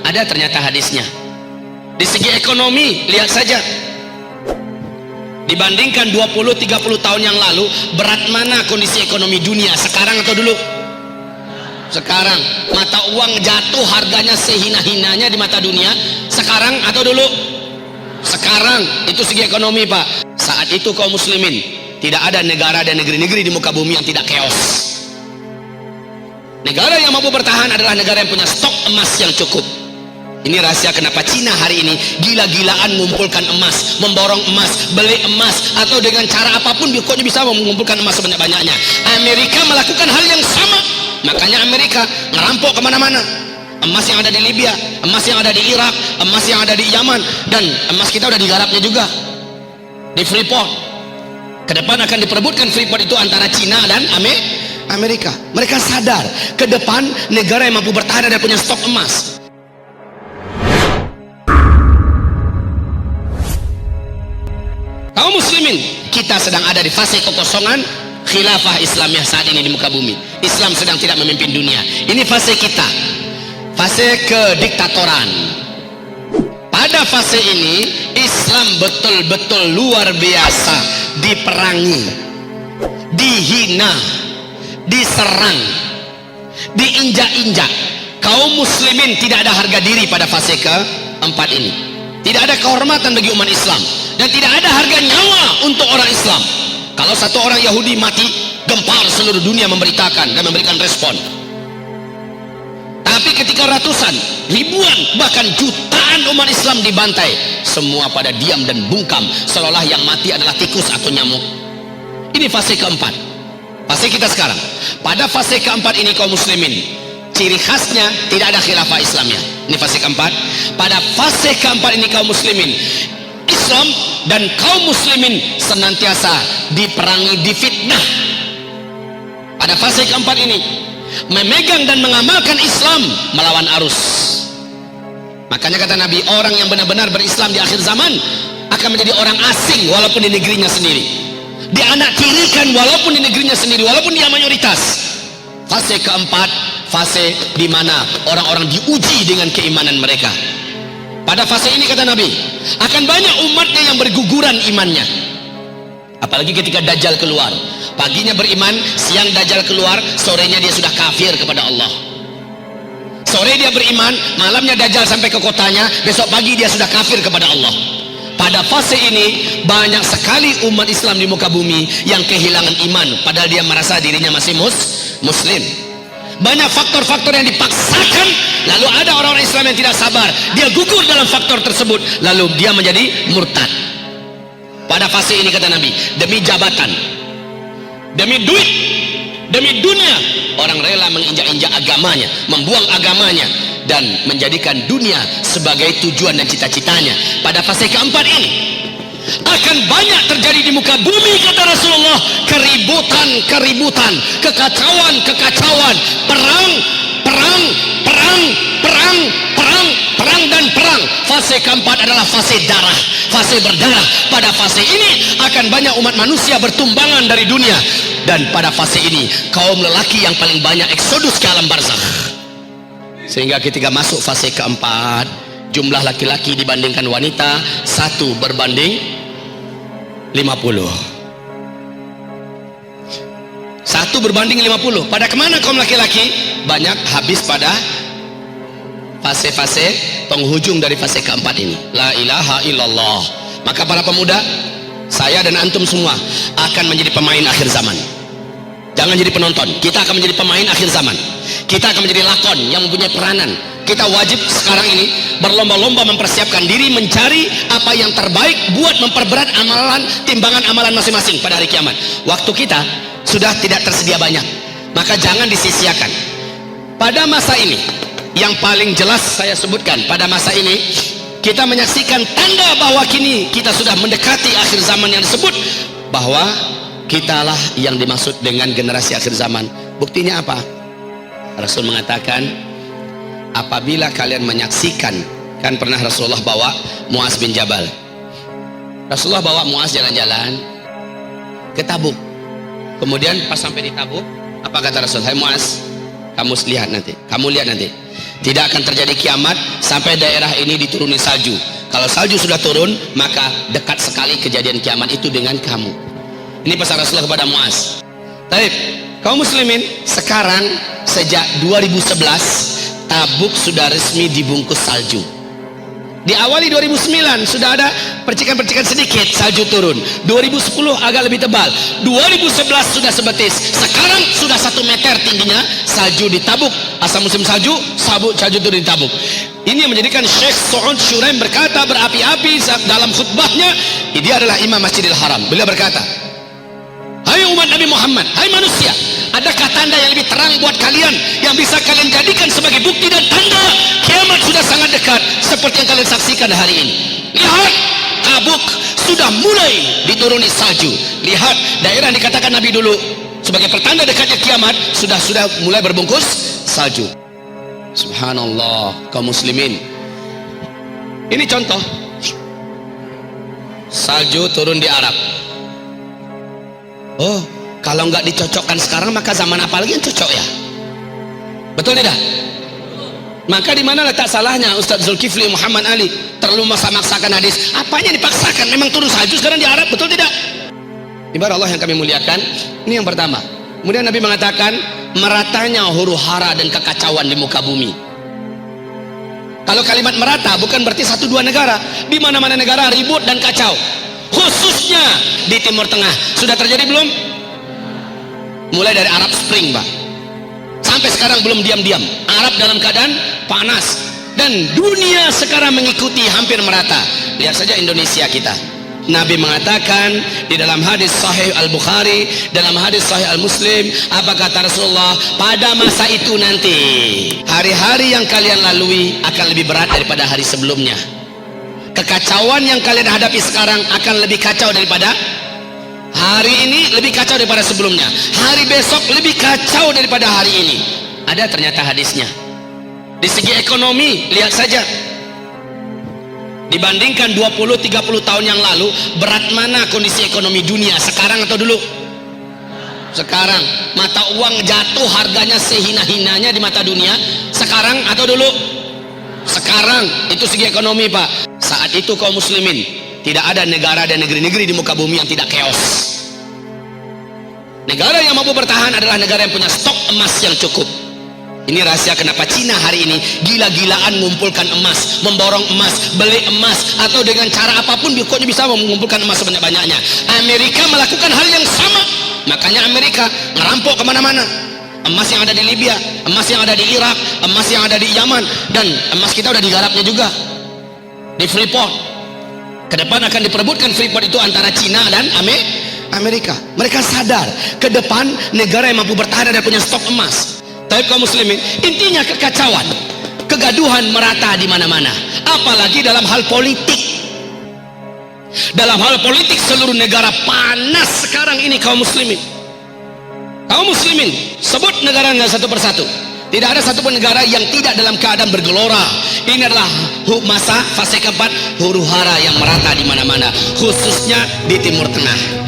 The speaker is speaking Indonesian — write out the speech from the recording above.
Ada ternyata hadisnya. Di segi ekonomi, lihat saja. Dibandingkan 20-30 tahun yang lalu, berat mana kondisi ekonomi dunia, sekarang atau dulu? Sekarang. Mata uang jatuh harganya sehina-hinanya di mata dunia, sekarang atau dulu? Sekarang. Itu segi ekonomi, Pak. Saat itu kaum muslimin, tidak ada negara dan negeri-negeri di muka bumi yang tidak chaos. Negara yang mampu bertahan adalah negara yang punya stok emas yang cukup. Ini rahasia kenapa Cina hari ini gila-gilaan mengumpulkan emas, memborong emas, beli emas, atau dengan cara apapun pokoknya bisa mengumpulkan emas sebanyak-banyaknya. Amerika melakukan hal yang sama. Makanya Amerika ngerampok kemana-mana. Emas yang ada di Libya, emas yang ada di Irak, emas yang ada di Yaman, dan emas kita udah digarapnya juga di Freeport. Kedepan akan diperebutkan Freeport itu antara Cina dan Amerika. Mereka sadar ke depan negara yang mampu bertahan dan punya stok emas. Kaum muslimin, kita sedang ada di fase kekosongan khilafah Islamiyah saat ini di muka bumi. Islam sedang tidak memimpin dunia. Ini fase kita, fase kediktatoran. Pada fase ini Islam betul-betul luar biasa diperangi, dihina, diserang, diinjak-injak. Kaum muslimin tidak ada harga diri pada fase keempat ini. Tidak ada kehormatan bagi umat Islam, dan tidak ada harga nyawa untuk orang Islam. Kalau satu orang Yahudi mati, gempar seluruh dunia memberitakan dan memberikan respon. Tapi ketika ratusan, ribuan, bahkan jutaan umat Islam dibantai, semua pada diam dan bungkam, seolah yang mati adalah tikus atau nyamuk. Ini fase keempat, fase kita sekarang. Pada fase keempat ini kaum muslimin, ciri khasnya tidak ada khilafah Islamiyah. Ini fase keempat. Pada fase keempat ini kaum muslimin, Islam dan kaum muslimin senantiasa diperangi, difitnah. Pada fase keempat ini, memegang dan mengamalkan Islam melawan arus. Makanya kata Nabi, orang yang benar-benar berislam di akhir zaman akan menjadi orang asing walaupun di negerinya sendiri, dianak tirikan walaupun di negerinya sendiri, walaupun dia mayoritas. Fase keempat, fase di mana orang-orang diuji dengan keimanan mereka. Pada fase ini kata Nabi, akan banyak umatnya yang berguguran imannya. Apalagi ketika Dajjal keluar. Paginya beriman, siang Dajjal keluar, sorenya dia sudah kafir kepada Allah. Sore dia beriman, malamnya Dajjal sampai ke kotanya, besok pagi dia sudah kafir kepada Allah. Pada fase ini banyak sekali umat Islam di muka bumi yang kehilangan iman, padahal dia merasa dirinya masih muslim. Banyak faktor-faktor yang dipaksakan, lalu ada orang-orang Islam yang tidak sabar, dia gugur dalam faktor tersebut, lalu dia menjadi murtad. Pada fase ini kata Nabi, demi jabatan, demi duit, demi dunia, orang rela menginjak-injak agamanya, membuang agamanya, dan menjadikan dunia sebagai tujuan dan cita-citanya. Pada fase keempat ini akan banyak terjadi di muka bumi kata Rasulullah, keributan, kekacauan, perang dan perang. Fase keempat adalah fase darah, fase berdarah. Pada fase ini akan banyak umat manusia bertumbangan dari dunia, dan pada fase ini kaum lelaki yang paling banyak eksodus ke alam barzakh. Sehingga ketika masuk fase keempat, jumlah laki-laki dibandingkan wanita 1 berbanding 50. 1 berbanding 50. Pada kemana kaum laki-laki? Banyak habis pada fase-fase penghujung dari fase keempat ini. La ilaha illallah. Maka para pemuda, saya dan antum semua akan menjadi pemain akhir zaman. Jangan jadi penonton, kita akan menjadi pemain akhir zaman. Kita akan menjadi lakon yang mempunyai peranan. Kita wajib sekarang ini berlomba-lomba mempersiapkan diri, mencari apa yang terbaik buat memperberat amalan, timbangan amalan masing-masing pada hari kiamat. Waktu kita sudah tidak tersedia banyak, maka jangan disia-siakan. Pada masa ini yang paling jelas saya sebutkan, pada masa ini kita menyaksikan tanda bahwa kini kita sudah mendekati akhir zaman yang disebut bahwa kitalah yang dimaksud dengan generasi akhir zaman. Buktinya apa? Rasul mengatakan, apabila kalian menyaksikan, kan pernah Rasulullah bawa Muaz bin Jabal. Rasulullah bawa Muaz jalan-jalan ke Tabuk. Kemudian pas sampai di Tabuk, apa kata Rasul? Hai Muaz, kamu lihat nanti, Tidak akan terjadi kiamat sampai daerah ini dituruni salju. Kalau salju sudah turun, maka dekat sekali kejadian kiamat itu dengan kamu. Ini pesan Rasulullah kepada Muaz. Baik, kaum muslimin, sekarang sejak 2011 Tabuk sudah resmi dibungkus salju. Di awali 2009 sudah ada percikan-percikan sedikit salju turun. 2010 agak lebih tebal. 2011 sudah sebetis. Sekarang sudah 1 meter tingginya salju di Tabuk. Asal musim salju, salju turun di Tabuk. Ini yang menjadikan Syekh Su'ud Syuraim berkata berapi-api dalam khutbahnya. Dia adalah Imam Masjidil Haram. Beliau berkata, hai umat Nabi Muhammad, hai manusia, adakah tanda yang lebih terang buat kalian yang bisa kalian jadikan sebagai bukti dan tanda kiamat sudah sangat dekat seperti yang kalian saksikan hari ini? Lihat, Tabuk sudah mulai dituruni salju. Lihat, daerah yang dikatakan Nabi dulu sebagai pertanda dekatnya kiamat sudah mulai berbungkus salju. Subhanallah, kaum muslimin. Ini contoh salju turun di Arab. Oh, kalau nggak dicocokkan sekarang, maka zaman apa lagi yang cocok ya? Betul tidak? Maka di mana letak salahnya Ustaz Zulkifli Muhammad Ali terlalu maksakan hadis? Apanya dipaksakan? Memang turun salju sekarang di Arab, betul tidak? Ibarat Allah yang kami muliakan, ini yang pertama. Kemudian Nabi mengatakan meratanya huru-hara dan kekacauan di muka bumi. Kalau kalimat merata bukan berarti 1-2 negara. Di mana-mana negara ribut dan kacau. Khususnya di Timur Tengah. Sudah terjadi belum? Mulai dari Arab Spring, Pak. Sampai sekarang belum diam-diam. Arab dalam keadaan panas. Dan dunia sekarang mengikuti hampir merata. Lihat saja Indonesia kita. Nabi mengatakan di dalam hadis Sahih Al-Bukhari, dalam hadis Sahih Al-Muslim, apa kata Rasulullah? Pada masa itu nanti, hari-hari yang kalian lalui akan lebih berat daripada hari sebelumnya. Kekacauan yang kalian hadapi sekarang akan lebih kacau daripada hari ini, lebih kacau daripada sebelumnya. Hari besok lebih kacau daripada hari ini. Ada ternyata hadisnya. Di segi ekonomi, lihat saja. Dibandingkan 20-30 tahun yang lalu, berat mana kondisi ekonomi dunia sekarang atau dulu? Sekarang. Mata uang jatuh harganya sehina-hinanya di mata dunia sekarang atau dulu? Sekarang. Itu segi ekonomi, Pak. Saat itu kaum muslimin, tidak ada negara dan negeri-negeri di muka bumi yang tidak chaos. Negara yang mampu bertahan adalah negara yang punya stok emas yang cukup. Ini rahasia kenapa Cina hari ini gila-gilaan mengumpulkan emas, memborong emas, beli emas, atau dengan cara apapun pokoknya bisa mengumpulkan emas sebanyak-banyaknya. Amerika melakukan hal yang sama. Makanya Amerika ngerampok kemana-mana. Emas yang ada di Libya, emas yang ada di Irak, emas yang ada di Yaman, dan emas kita udah digarapnya juga di Freeport. Kedepan akan diperebutkan Freeport itu antara Cina dan Amerika. Mereka sadar ke depan negara yang mampu bertahan dan punya stok emas. Tapi kaum muslimin, intinya kekacauan, kegaduhan merata di mana-mana. Apalagi dalam hal politik. Dalam hal politik seluruh negara panas sekarang ini kaum muslimin. Kaum muslimin, sebut negara satu persatu. Tidak ada satupun negara yang tidak dalam keadaan bergelora. Ini adalah masa fase keempat, huru hara yang merata di mana-mana, khususnya di Timur Tengah.